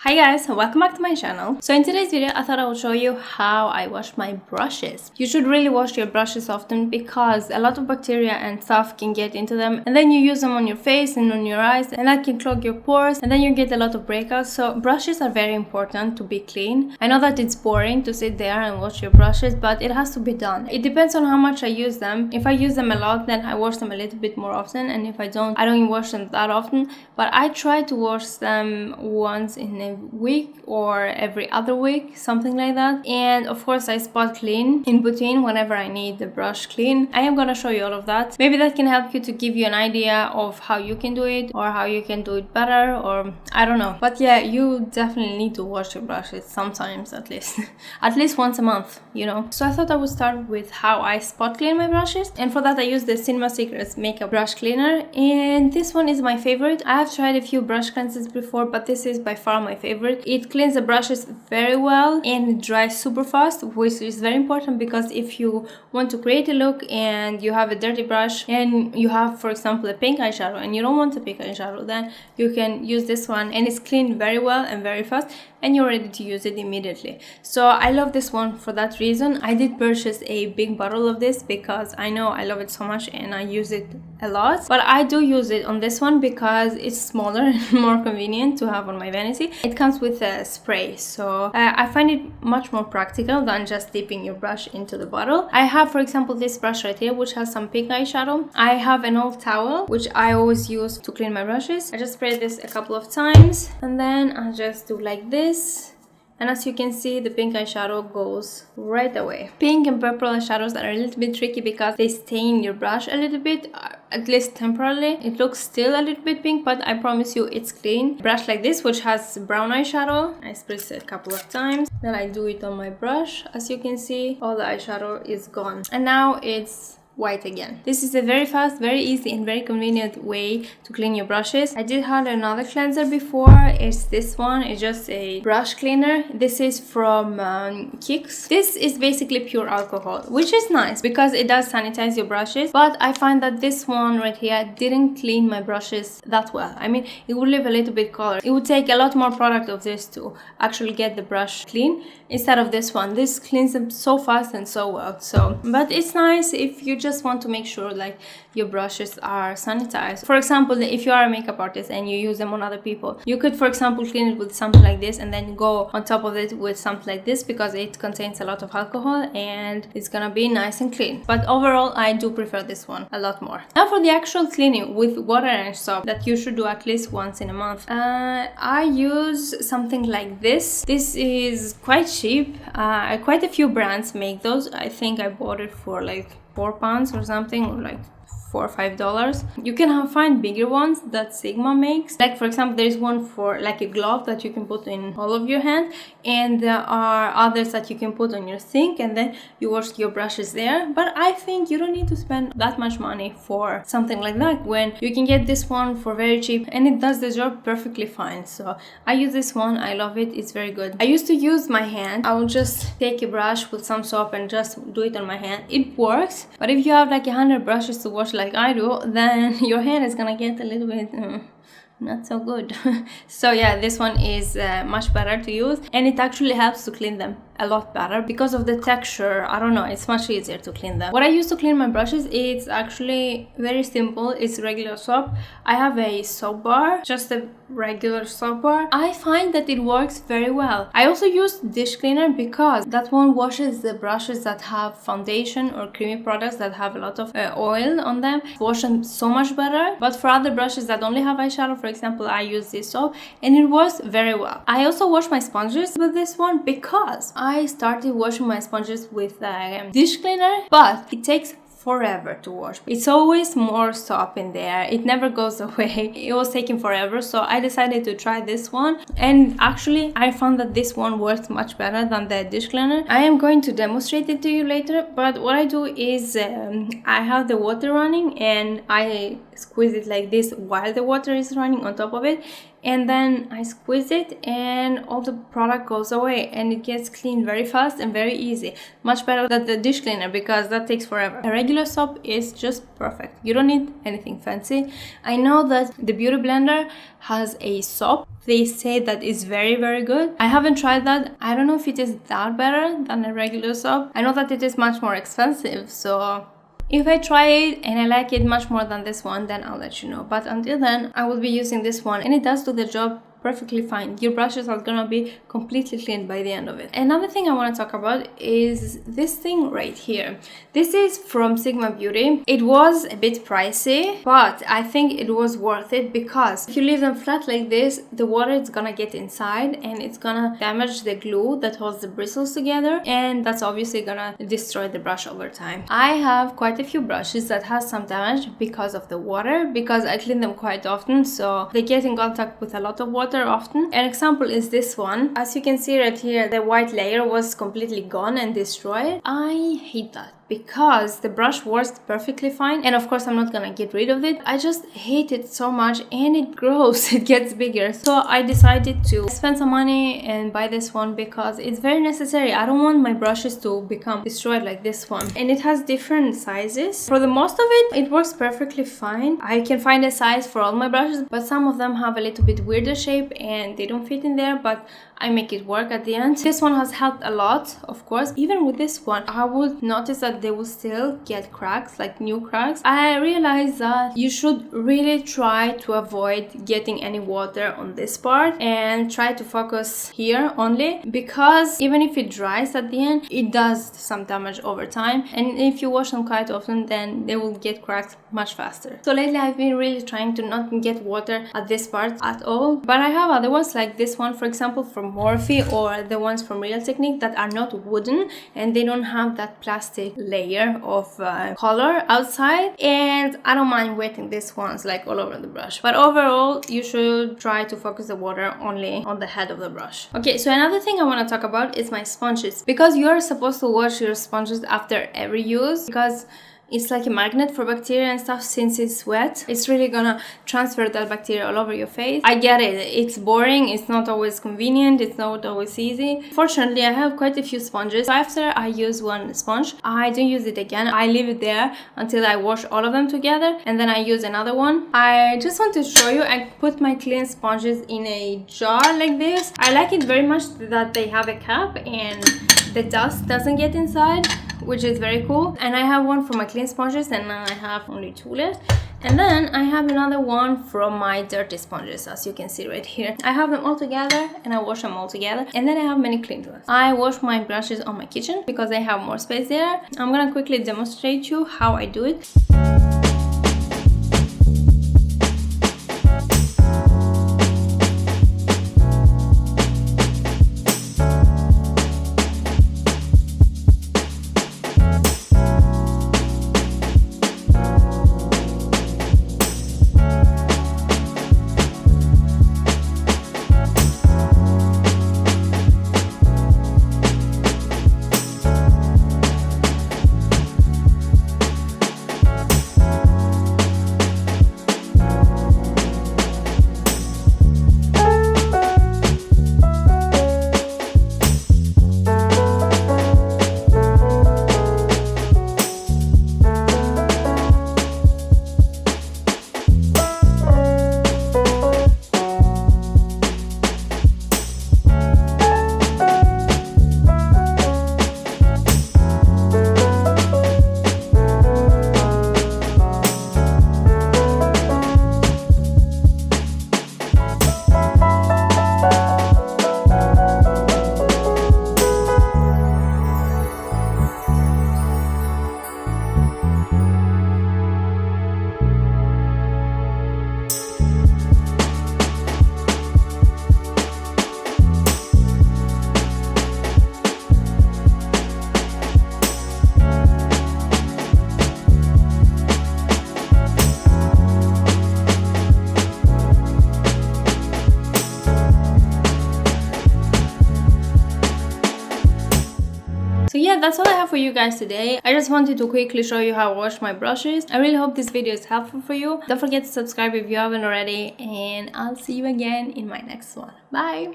Hi guys, welcome back to my channel. So in today's video, I thought I would show you how I wash my brushes. You should really wash your brushes often because a lot of bacteria and stuff can get into them, and then you use them on your face and on your eyes, and that can clog your pores, and then you get a lot of breakouts. So brushes are very important to be clean. I know that it's boring to sit there and wash your brushes, but it has to be done. It depends on how much I use them. If I use them a lot, then I wash them a little bit more often, and if I don't wash them that often. But I try to wash them once in a week or every other week, something like that. And of course I spot clean in between whenever I need the brush clean. I am gonna show you all of that. Maybe that can help you to give you an idea of how you can do it or how you can do it better, or I don't know. But yeah, you definitely need to wash your brushes sometimes, at least at least once a month, you know. So I thought I would start with how I spot clean my brushes, and for that I use the Cinema Secrets makeup brush cleaner, and this one is my favorite. I have tried a few brush cleansers before, but this is by far my favorite. It cleans the brushes very well and it dries super fast, which is very important because if you want to create a look and you have a dirty brush and you have, for example, a pink eyeshadow and you don't want a pink eyeshadow, then you can use this one and it's cleaned very well and very fast, and you're ready to use it immediately. So I love this one for that reason. I did purchase a big bottle of this because I know I love it so much and I use it a lot, but I do use it on this one because it's smaller and more convenient to have on my vanity. It comes with a spray, so I find it much more practical than just dipping your brush into the bottle. I have, for example, this brush right here which has some pink eyeshadow. I have an old towel which I always use to clean my brushes. I just spray this a couple of times and then I just do like this. And as you can see, the pink eyeshadow goes right away. Pink and purple eyeshadows are a little bit tricky because they stain your brush a little bit, at least temporarily. It looks still a little bit pink, but I promise you it's clean. A brush like this, which has brown eyeshadow, I spritz it a couple of times. Then I do it on my brush. As you can see, all the eyeshadow is gone. And now it's white again. This is a very fast, very easy and very convenient way to clean your brushes. I did have another cleanser before. It's this one. It's just a brush cleaner. This is from Kick. This is basically pure alcohol, which is nice because it does sanitize your brushes, but I find that this one right here didn't clean my brushes that well. I mean, it would leave a little bit color. It would take a lot more product of this to actually get the brush clean instead of this one. This cleans them so fast and so well. So, but it's nice if you just want to make sure like your brushes are sanitized. For example, if you are a makeup artist and you use them on other people, you could, for example, clean it with something like this and then go on top of it with something like this because it contains a lot of alcohol and it's gonna be nice and clean. But overall, I do prefer this one a lot more. Now for the actual cleaning with water and soap that you should do at least once in a month, I use something like this. This is quite cheap. Quite a few brands make those. I think I bought it for like £4 or something, or like $4 or $5. You can find bigger ones that Sigma makes. Like for example, there is one for like a glove that you can put in all of your hand, and there are others that you can put on your sink and then you wash your brushes there. But I think you don't need to spend that much money for something like that when you can get this one for very cheap and it does the job perfectly fine. So I use this one. I love it. It's very good. I used to use my hand. I would just take a brush with some soap and just do it on my hand. It works, but if you have like 100 brushes to wash like I do, then your hand is gonna get a little bit not so good. So yeah, this one is much better to use, and it actually helps to clean them a lot better because of the texture. I don't know, it's much easier to clean them. What I use to clean my brushes, it's actually very simple. It's regular soap. I have a soap bar, just a regular soap bar. I find that it works very well. I also use dish cleaner because that one washes the brushes that have foundation or creamy products that have a lot of oil on them. Wash them so much better. But for other brushes that only have eyeshadow, for example, I use this soap and it works very well. I also wash my sponges with this one because I started washing my sponges with dish cleaner, but it takes forever to wash. It's always more soap in there. It never goes away. It was taking forever, so I decided to try this one, and actually I found that this one works much better than the dish cleaner. I am going to demonstrate it to you later, but what I do is I have the water running and I squeeze it like this while the water is running on top of it, and then I squeeze it and all the product goes away and it gets cleaned very fast and very easy. Much better than the dish cleaner because that takes forever. A regular soap is just perfect. You don't need anything fancy. I know that the Beauty Blender has a soap. They say that it's very, very good. I haven't tried that. I don't know if it is that better than a regular soap. I know that it is much more expensive, so if I try it and I like it much more than this one, then I'll let you know. But until then, I will be using this one and it does do the job perfectly fine. Your brushes are gonna be completely cleaned by the end of it. Another thing I want to talk about is this thing right here. This is from Sigma Beauty. It was a bit pricey, but I think it was worth it because if you leave them flat like this, the water is gonna get inside and it's gonna damage the glue that holds the bristles together, and that's obviously gonna destroy the brush over time. I have quite a few brushes that has some damage because of the water, because I clean them quite often, so they get in contact with a lot of water often. An example is this one. As you can see right here, the white layer was completely gone and destroyed. I hate that because the brush works perfectly fine, and of course I'm not gonna get rid of it. I just hate it so much and it grows, it gets bigger. So I decided to spend some money and buy this one because it's very necessary. I don't want my brushes to become destroyed like this one. And it has different sizes. For the most of it, it works perfectly fine. I can find a size for all my brushes, but some of them have a little bit weirder shape and they don't fit in there, but I make it work at the end. This one has helped a lot, of course. Even with this one, I would notice that they will still get cracks, like new cracks. I realized that you should really try to avoid getting any water on this part and try to focus here only, because even if it dries at the end, it does some damage over time, and if you wash them quite often, then they will get cracks much faster. So lately I've been really trying to not get water at this part at all, but I have other ones like this one, for example, from Morphe, or the ones from Real Technique that are not wooden and they don't have that plastic layer of color outside, and I don't mind wetting these ones like all over the brush. But overall, you should try to focus the water only on the head of the brush. Okay, so another thing I want to talk about is my sponges, because you are supposed to wash your sponges after every use, because it's like a magnet for bacteria and stuff. Since it's wet, it's really gonna transfer that bacteria all over your face. I get it, it's boring, it's not always convenient, it's not always easy. Fortunately, I have quite a few sponges. After I use one sponge, I don't use it again. I leave it there until I wash all of them together, and then I use another one. I just want to show you, I put my clean sponges in a jar like this. I like it very much that they have a cap and the dust doesn't get inside, which is very cool. And I have one for my clean sponges, and now I have only 2 left. And then I have another one from my dirty sponges, as you can see right here. I have them all together and I wash them all together. And then I have many clean ones. I wash my brushes on my kitchen because I have more space there. I'm gonna quickly demonstrate you how I do it. So yeah, that's all I have for you guys today. I just wanted to quickly show you how I wash my brushes. I really hope this video is helpful for you. Don't forget to subscribe if you haven't already, and I'll see you again in my next one. Bye!